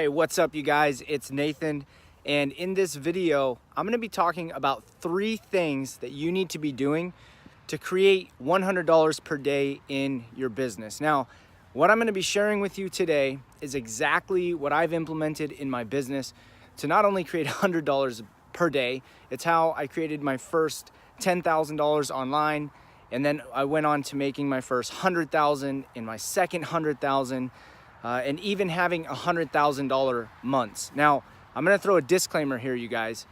Hey, what's up you guys? It's Nathan, and in this video, I'm gonna be talking about 3 things that you need to be doing to create $100 per day in your business. Now, what I'm gonna be sharing with you today is exactly what I've implemented in my business to not only create $100 per day, it's how I created my first $10,000 online, and then I went on to making my first $100,000 in my second $100,000, and even having $100,000 months. Now, I'm gonna throw a disclaimer here, you guys.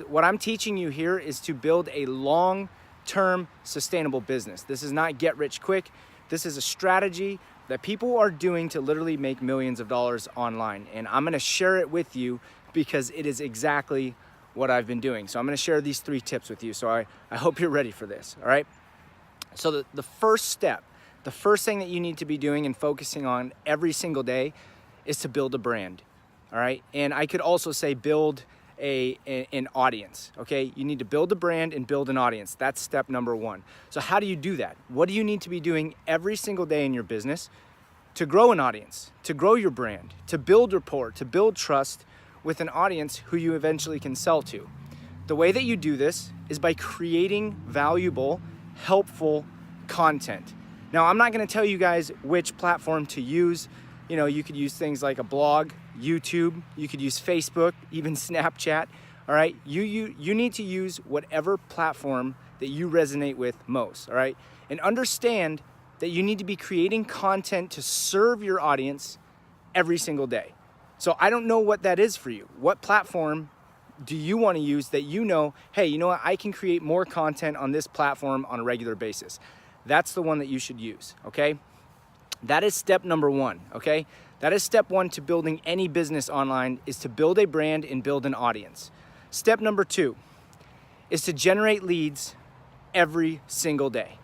What I'm teaching you here is to build a long-term sustainable business. This is not get rich quick. This is a strategy that people are doing to literally make millions of dollars online. And I'm gonna share it with you because it is exactly what I've been doing. So I'm gonna share these 3 tips with you. So I hope you're ready for this, all right? So the first step, the first thing that you need to be doing and focusing on every single day is to build a brand, all right? And I could also say build an audience, okay? You need to build a brand and build an audience. That's step number 1. So how do you do that? What do you need to be doing every single day in your business to grow an audience, to grow your brand, to build rapport, to build trust with an audience who you eventually can sell to? The way that you do this is by creating valuable, helpful content. Now, I'm not gonna tell you guys which platform to use. You know, you could use things like a blog, YouTube, you could use Facebook, even Snapchat, all right? You need to use whatever platform that you resonate with most, all right? And understand that you need to be creating content to serve your audience every single day. So I don't know what that is for you. What platform do you want to use that you know, hey, you know what, I can create more content on this platform on a regular basis? That's the one that you should use, okay? That is step number 1, okay? That is step 1 to building any business online, is to build a brand and build an audience. Step number 2 is to generate leads every single day.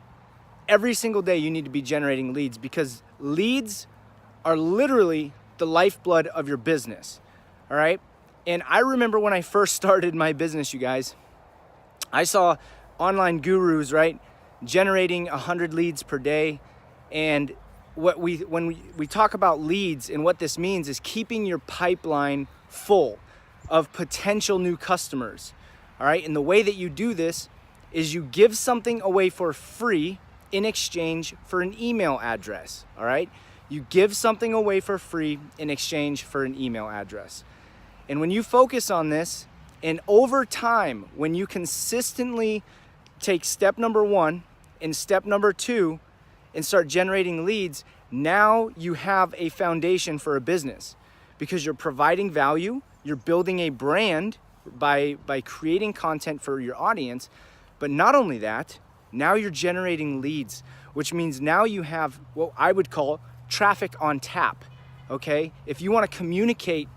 Every single day you need to be generating leads, because leads are literally the lifeblood of your business, all right? And I remember when I first started my business, you guys, I saw online gurus, right, generating 100 leads per day. And when we talk about leads, and what this means is keeping your pipeline full of potential new customers, all right? And the way that you do this is you give something away for free in exchange for an email address, all right? You give something away for free in exchange for an email address. And when you focus on this, and over time, when you consistently take step number 1 and step number 2 and start generating leads, now you have a foundation for a business, because you're providing value, you're building a brand by creating content for your audience. But not only that, now you're generating leads, which means now you have what I would call traffic on tap, okay? If you want to communicate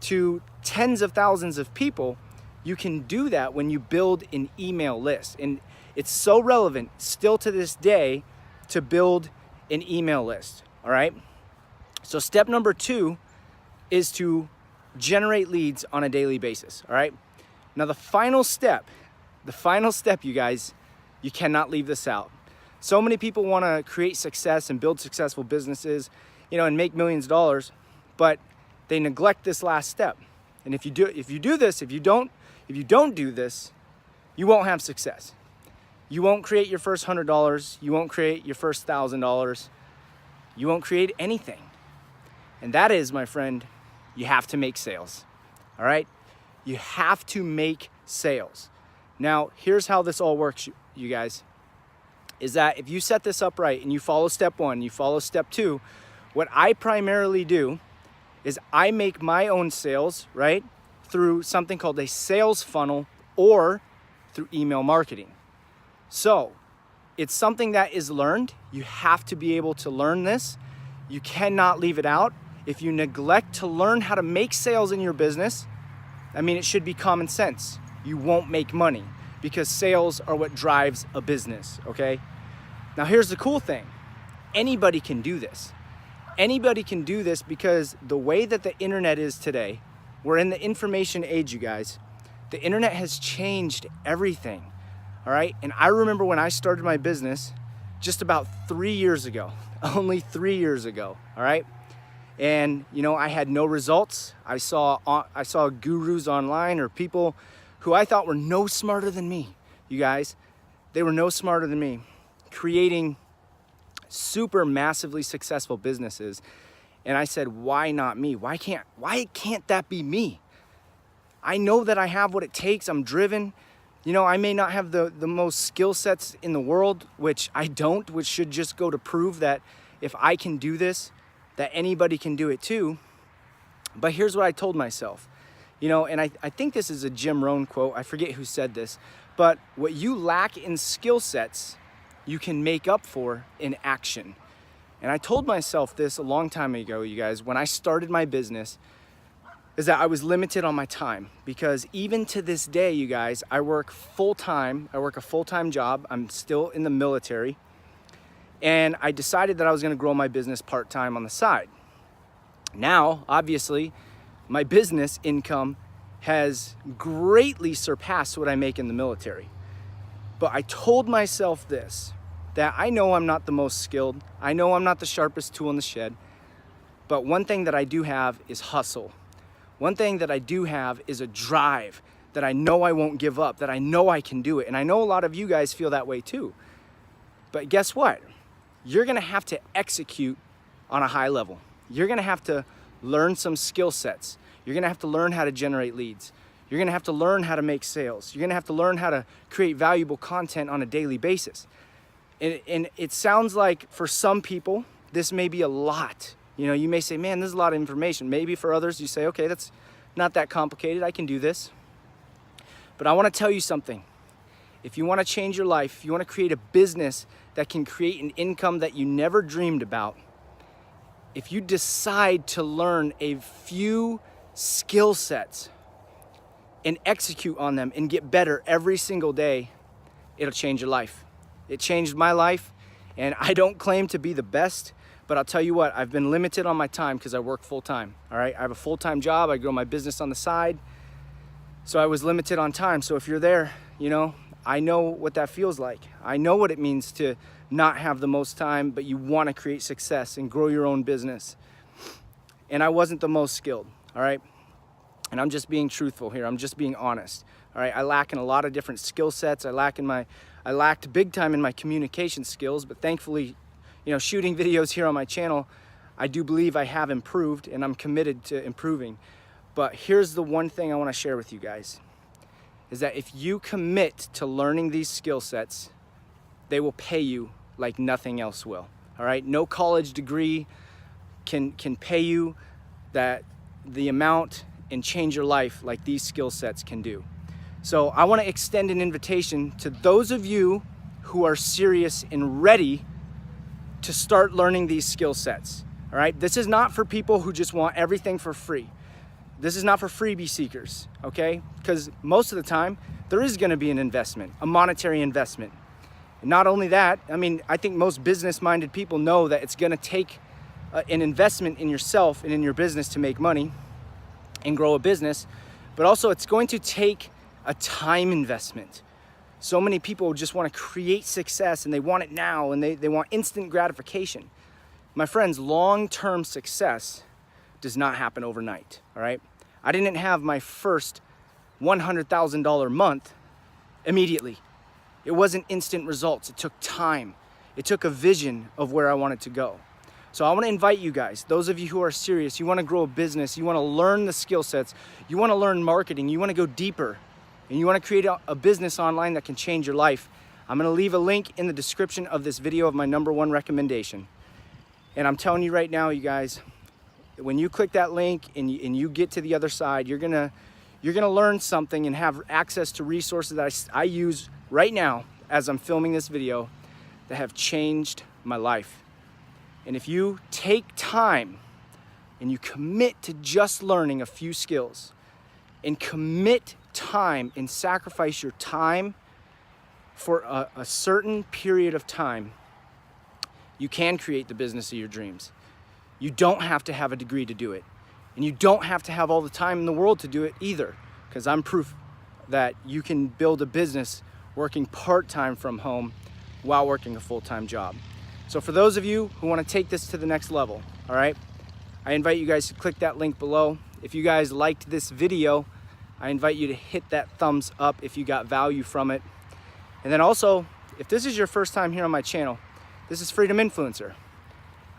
to tens of thousands of people, you can do that when you build an email list. And it's so relevant still to this day to build an email list, all right? So step number 2 is to generate leads on a daily basis, all right? Now the final step, you guys, you cannot leave this out. So many people want to create success and build successful businesses, you know, and make millions of dollars, but they neglect this last step. And if you don't do this, you won't have success. You won't create your first $100. You won't create your first $1,000. You won't create anything. And that is, my friend, you have to make sales, all right? You have to make sales. Now, here's how this all works, you guys, is that if you set this up right and you follow step 1, you follow step 2, what I primarily do is I make my own sales, right, through something called a sales funnel or through email marketing. So it's something that is learned. You have to be able to learn this. You cannot leave it out. If you neglect to learn how to make sales in your business, I mean, it should be common sense. You won't make money, because sales are what drives a business, okay? Now here's the cool thing. Anybody can do this. Anybody can do this, because the way that the internet is today, we're in the information age, you guys. The internet has changed everything, all right? And I remember when I started my business just about 3 years ago, only 3 years ago, all right? And you know, I had no results. I saw gurus online, or people who I thought were no smarter than me. You guys, they were no smarter than me, creating super massively successful businesses. And I said, why not me? Why can't that be me? I know that I have what it takes. I'm driven. You know, I may not have the most skill sets in the world, which I don't, which should just go to prove that if I can do this, that anybody can do it too. But here's what I told myself, you know, and I think this is a Jim Rohn quote. I forget who said this, but what you lack in skill sets, you can make up for in action. And I told myself this a long time ago, you guys, when I started my business, is that I was limited on my time, because even to this day, you guys, I work full-time. I work a full-time job. I'm still in the military. And I decided that I was going to grow my business part-time on the side. Now, obviously, my business income has greatly surpassed what I make in the military. But I told myself this, that I know I'm not the most skilled. I know I'm not the sharpest tool in the shed. But one thing that I do have is hustle. One thing that I do have is a drive that I know I won't give up, that I know I can do it. And I know a lot of you guys feel that way too. But guess what? You're gonna have to execute on a high level. You're gonna have to learn some skill sets. You're gonna have to learn how to generate leads. You're gonna have to learn how to make sales. You're gonna have to learn how to create valuable content on a daily basis. And it sounds like for some people, this may be a lot. You know, you may say, man, this is a lot of information. Maybe for others, you say, okay, that's not that complicated. I can do this. But I wanna tell you something. If you wanna change your life, if you wanna create a business that can create an income that you never dreamed about, if you decide to learn a few skill sets and execute on them and get better every single day, it'll change your life. It changed my life, and I don't claim to be the best, but I'll tell you what, I've been limited on my time because I work full time, all right? I have a full-time job, I grow my business on the side, so I was limited on time. So if you're there, you know, I know what that feels like. I know what it means to not have the most time, but you want to create success and grow your own business. And I wasn't the most skilled, all right? And I'm just being truthful here. I'm just being honest, all right? I lack in a lot of different skill sets. I lacked big time in my communication skills, but thankfully, you know, shooting videos here on my channel, I do believe I have improved, and I'm committed to improving. But here's the one thing I want to share with you guys, is that if you commit to learning these skill sets, they will pay you like nothing else will, all right? No college degree can pay you the amount and change your life like these skill sets can do. So I want to extend an invitation to those of you who are serious and ready to start learning these skill sets, all right? This is not for people who just want everything for free. This is not for freebie seekers, okay? Because most of the time, there is gonna be an investment, a monetary investment. And not only that, I mean, I think most business-minded people know that it's gonna take an investment in yourself and in your business to make money and grow a business, but also it's going to take a time investment. So many people just wanna create success and they want it now, and they want instant gratification. My friends, long-term success does not happen overnight, all right? I didn't have my first $100,000 month immediately. It wasn't instant results. It took time. It took a vision of where I wanted to go. So I want to invite you guys, those of you who are serious, you want to grow a business, you want to learn the skill sets, you want to learn marketing, you want to go deeper, and you want to create a business online that can change your life. I'm going to leave a link in the description of this video of my #1 recommendation. And I'm telling you right now, you guys, when you click that link and you get to the other side, you're gonna learn something and have access to resources that I use right now as I'm filming this video that have changed my life. And if you take time and you commit to just learning a few skills and commit time and sacrifice your time for a certain period of time, you can create the business of your dreams. You don't have to have a degree to do it. And you don't have to have all the time in the world to do it either, because I'm proof that you can build a business working part-time from home while working a full-time job. So for those of you who want to take this to the next level, all right, I invite you guys to click that link below. If you guys liked this video, I invite you to hit that thumbs up if you got value from it. And then also, if this is your first time here on my channel, this is Freedom Influencer.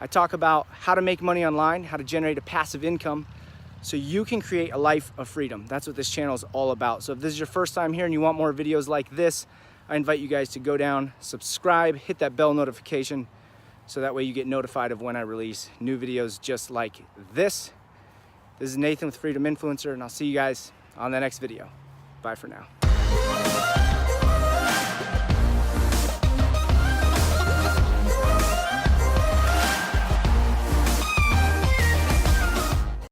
I talk about how to make money online, how to generate a passive income so you can create a life of freedom. That's what this channel is all about. So if this is your first time here and you want more videos like this, I invite you guys to go down, subscribe, hit that bell notification so that way you get notified of when I release new videos just like this. This is Nathan with Freedom Influencer, and I'll see you guys on the next video. Bye for now.